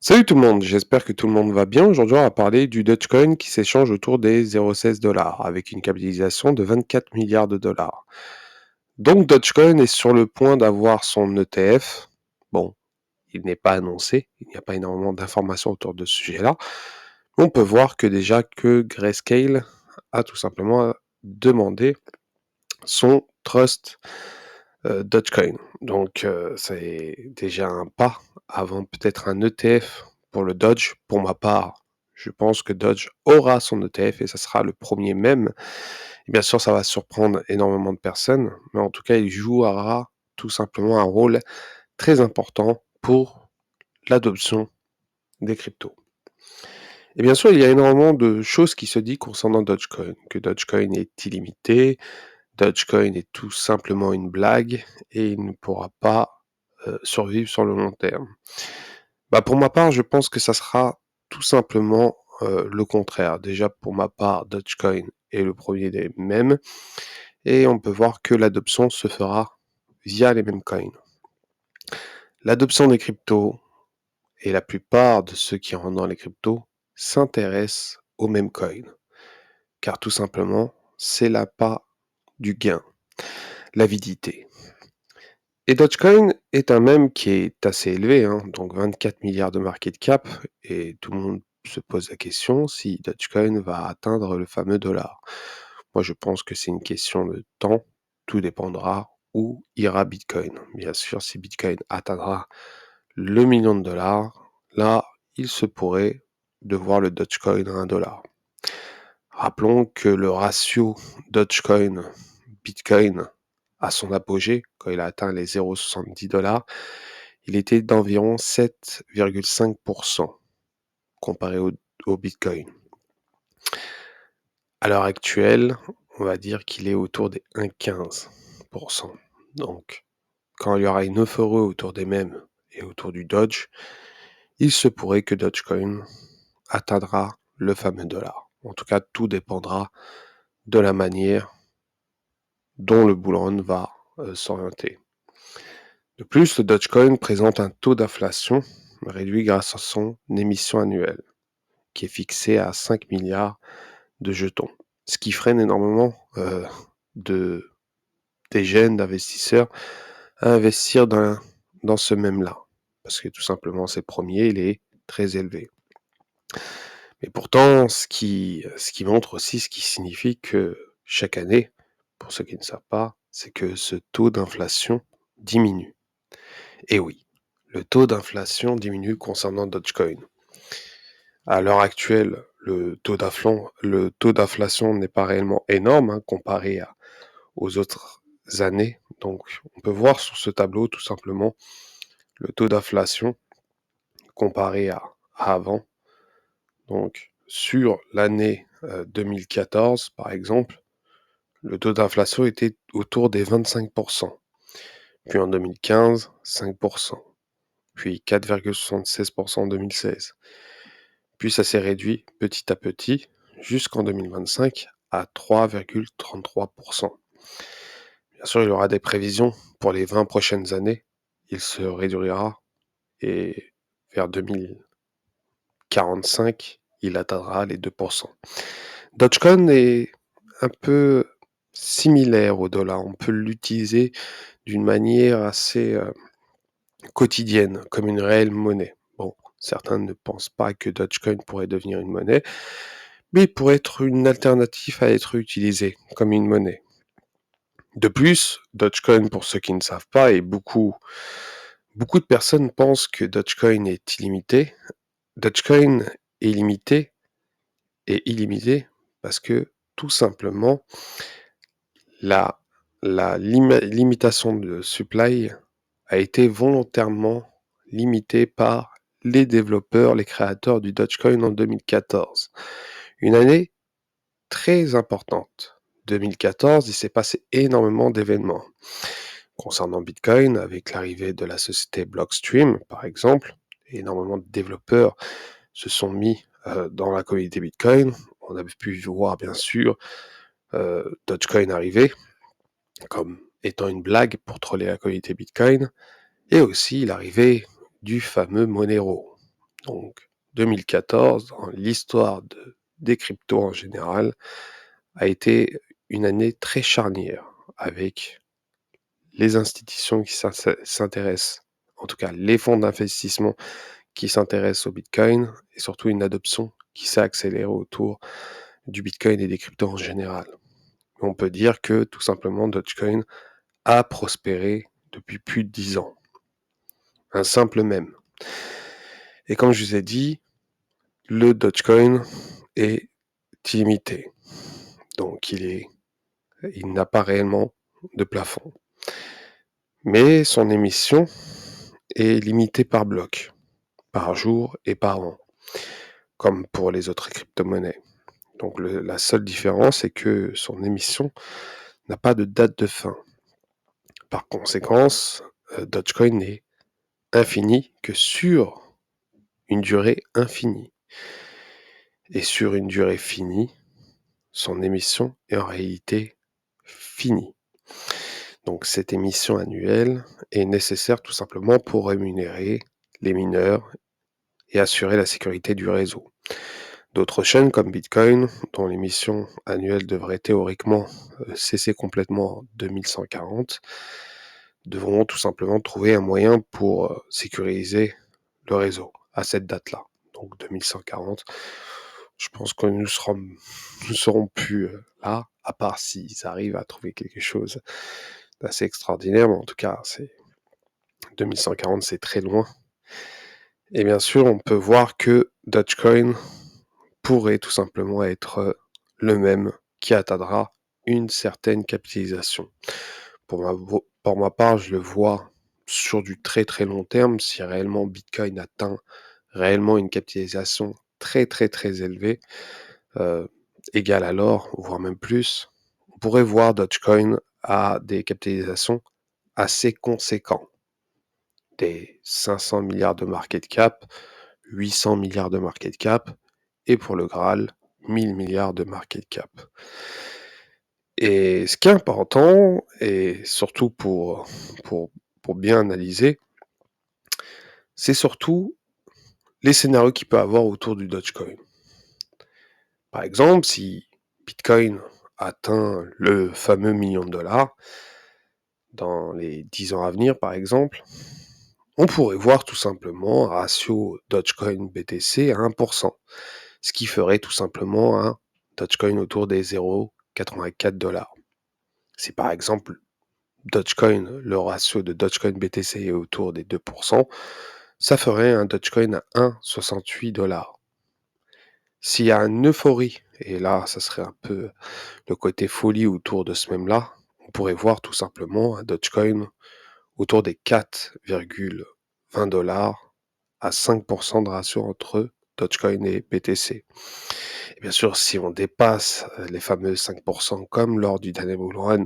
Salut tout le monde, j'espère que tout le monde va bien. Aujourd'hui, on va parler du Dogecoin qui s'échange autour des 0,16 dollars avec une capitalisation de 24 milliards de dollars. Donc Dogecoin est sur le point d'avoir son ETF. Bon, il n'est pas annoncé, il n'y a pas énormément d'informations autour de ce sujet-là. On peut voir que déjà que Grayscale a tout simplement demandé son trust Dogecoin. Donc c'est déjà un pas avant peut-être un ETF pour le Doge. Pour ma part, je pense que Doge aura son ETF et ça sera le premier même. Et bien sûr, ça va surprendre énormément de personnes, mais en tout cas, il jouera tout simplement un rôle très important pour l'adoption des cryptos. Et bien sûr, il y a énormément de choses qui se disent concernant Dogecoin, que Dogecoin est illimité, Dogecoin est tout simplement une blague et il ne pourra pas survivre sur le long terme. Bah, pour ma part, je pense que ça sera tout simplement le contraire. Déjà, pour ma part, Dogecoin est le premier des mêmes et on peut voir que l'adoption se fera via les mêmes coins. L'adoption des cryptos et la plupart de ceux qui rentrent dans les cryptos s'intéressent aux mêmes coins. Car tout simplement, c'est l'appât du gain, l'avidité. Et Dogecoin est un mème qui est assez élevé, hein, donc 24 milliards de market cap, et tout le monde se pose la question si Dogecoin va atteindre le fameux dollar. Moi, je pense que c'est une question de temps, tout dépendra où ira Bitcoin. Bien sûr, si Bitcoin atteindra le million de dollars, là, il se pourrait de voir le Dogecoin à 1 dollar. Rappelons que le ratio Dogecoin-Bitcoin à son apogée, quand il a atteint les 0,70 dollars, il était d'environ 7,5% comparé au Bitcoin. À l'heure actuelle, on va dire qu'il est autour des 1,15%. Donc, quand il y aura une euphorie autour des mêmes et autour du Doge, il se pourrait que Dogecoin atteindra le fameux dollar. En tout cas, tout dépendra de la manière dont le bull run va s'orienter. De plus, le Dogecoin présente un taux d'inflation réduit grâce à son émission annuelle, qui est fixée à 5 milliards de jetons, ce qui freine énormément de, des jeunes d'investisseurs à investir dans ce même-là, parce que tout simplement, c'est le premier, il est très élevé. Mais pourtant, ce qui montre aussi, ce qui signifie que chaque année, pour ceux qui ne savent pas, c'est que ce taux d'inflation diminue. Et oui, le taux d'inflation diminue concernant Dogecoin. À l'heure actuelle, le taux d'inflation n'est pas réellement énorme comparé aux autres années. Donc, on peut voir sur ce tableau tout simplement le taux d'inflation comparé à avant. Donc, sur l'année 2014, par exemple, le taux d'inflation était autour des 25%. Puis en 2015, 5%. Puis 4,76% en 2016. Puis ça s'est réduit petit à petit jusqu'en 2025 à 3,33%. Bien sûr, il y aura des prévisions pour les 20 prochaines années. Il se réduira et vers 2045, il atteindra les 2%. Dogecoin est un peu similaire au dollar. On peut l'utiliser d'une manière assez quotidienne, comme une réelle monnaie. Bon, certains ne pensent pas que Dogecoin pourrait devenir une monnaie, mais il pourrait être une alternative à être utilisé comme une monnaie. De plus, Dogecoin, pour ceux qui ne savent pas, et beaucoup de personnes pensent que Dogecoin est illimité. Dogecoin est limité et illimité parce que tout simplement, la, la limitation de supply a été volontairement limitée par les développeurs, les créateurs du Dogecoin en 2014. Une année très importante. 2014, il s'est passé énormément d'événements. Concernant Bitcoin, avec l'arrivée de la société Blockstream, par exemple, énormément de développeurs se sont mis dans la communauté Bitcoin. On a pu voir, bien sûr, Dogecoin arriver comme étant une blague pour troller la communauté Bitcoin, et aussi l'arrivée du fameux Monero. Donc 2014, dans l'histoire des cryptos en général, a été une année très charnière avec les institutions qui s'intéressent, en tout cas les fonds d'investissement qui s'intéressent au Bitcoin et surtout une adoption qui s'est accélérée autour du Bitcoin et des cryptos en général. On peut dire que tout simplement Dogecoin a prospéré depuis plus de 10 ans. Un simple mème. Et comme je vous ai dit, le Dogecoin est illimité. Donc il n'a pas réellement de plafond. Mais son émission est limitée par bloc, par jour et par an, comme pour les autres crypto-monnaies. Donc la seule différence est que son émission n'a pas de date de fin. Par conséquent, Dogecoin n'est infini que sur une durée infinie. Et sur une durée finie, son émission est en réalité finie. Donc cette émission annuelle est nécessaire tout simplement pour rémunérer les mineurs et assurer la sécurité du réseau. D'autres chaînes comme Bitcoin, dont l'émission annuelle devrait théoriquement cesser complètement en 2140, devront tout simplement trouver un moyen pour sécuriser le réseau à cette date-là. Donc 2140, je pense que nous serons plus là, à part s'ils arrivent à trouver quelque chose d'assez extraordinaire, mais en tout cas, 2140, c'est très loin. Et bien sûr, on peut voir que Dogecoin pourrait tout simplement être le même qui atteindra une certaine capitalisation. Pour ma part, je le vois sur du très très long terme, si réellement Bitcoin atteint réellement une capitalisation très très très élevée, égale à l'or, voire même plus, on pourrait voir Dogecoin à des capitalisations assez conséquentes. Des 500 milliards de market cap, 800 milliards de market cap, et pour le Graal, 1000 milliards de market cap. Et ce qui est important, et surtout pour bien analyser, c'est surtout les scénarios qu'il peut avoir autour du Dogecoin. Par exemple, si Bitcoin atteint le fameux million de dollars dans les 10 ans à venir, par exemple, on pourrait voir tout simplement un ratio Dogecoin-BTC à 1%, ce qui ferait tout simplement un Dogecoin autour des 0,84 $. Si par exemple Dogecoin, le ratio de Dogecoin-BTC est autour des 2%, ça ferait un Dogecoin à 1,68 $. S'il y a une euphorie, et là, ça serait un peu le côté folie autour de ce même-là, on pourrait voir tout simplement un Dogecoin autour des 4,20 $ à 5% de ratio entre Dogecoin et BTC. Et bien sûr, si on dépasse les fameux 5% comme lors du dernier bull run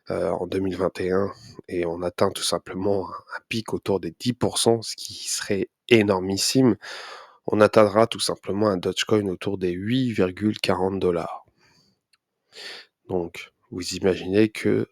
en 2021 et on atteint tout simplement un pic autour des 10%, ce qui serait énormissime, on atteindra tout simplement un Dogecoin autour des 8,40 $. Donc, vous imaginez que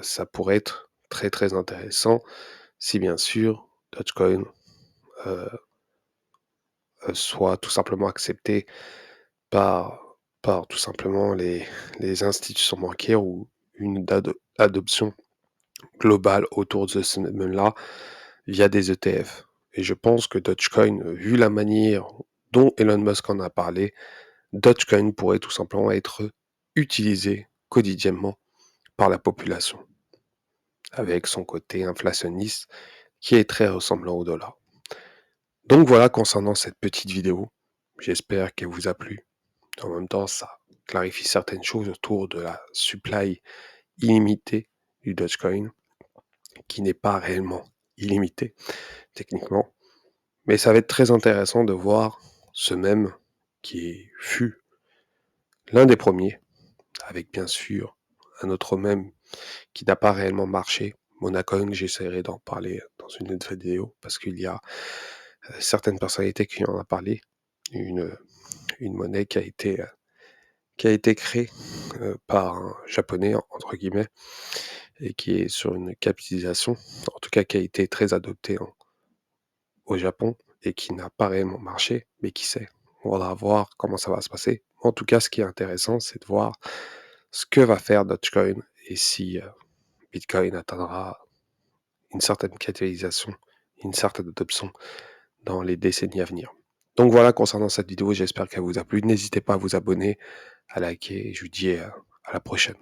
ça pourrait être très très intéressant si bien sûr Dogecoin soit tout simplement accepté par, par tout simplement les institutions bancaires ou une adoption globale autour de ce même-là via des ETF. Et je pense que Dogecoin, vu la manière dont Elon Musk en a parlé, Dogecoin pourrait tout simplement être utilisé quotidiennement par la population, avec son côté inflationniste qui est très ressemblant au dollar. Donc voilà concernant cette petite vidéo. J'espère qu'elle vous a plu. En même temps, ça clarifie certaines choses autour de la supply illimitée du Dogecoin, qui n'est pas réellement illimitée techniquement. Mais ça va être très intéressant de voir ce même qui fut l'un des premiers, avec bien sûr un autre même qui n'a pas réellement marché. Monacoin, j'essaierai d'en parler dans une autre vidéo parce qu'il y a certaines personnalités qui en ont parlé. Une monnaie qui a été créée par un japonais, entre guillemets, et qui est sur une capitalisation, en tout cas qui a été très adoptée au Japon, et qui n'a pas réellement marché, mais qui sait? On faudra voir comment ça va se passer. En tout cas, ce qui est intéressant, c'est de voir ce que va faire Dogecoin et si, Bitcoin atteindra une certaine capitalisation, une certaine adoption dans les décennies à venir. Donc voilà concernant cette vidéo, j'espère qu'elle vous a plu. N'hésitez pas à vous abonner, à liker et je vous dis, à la prochaine.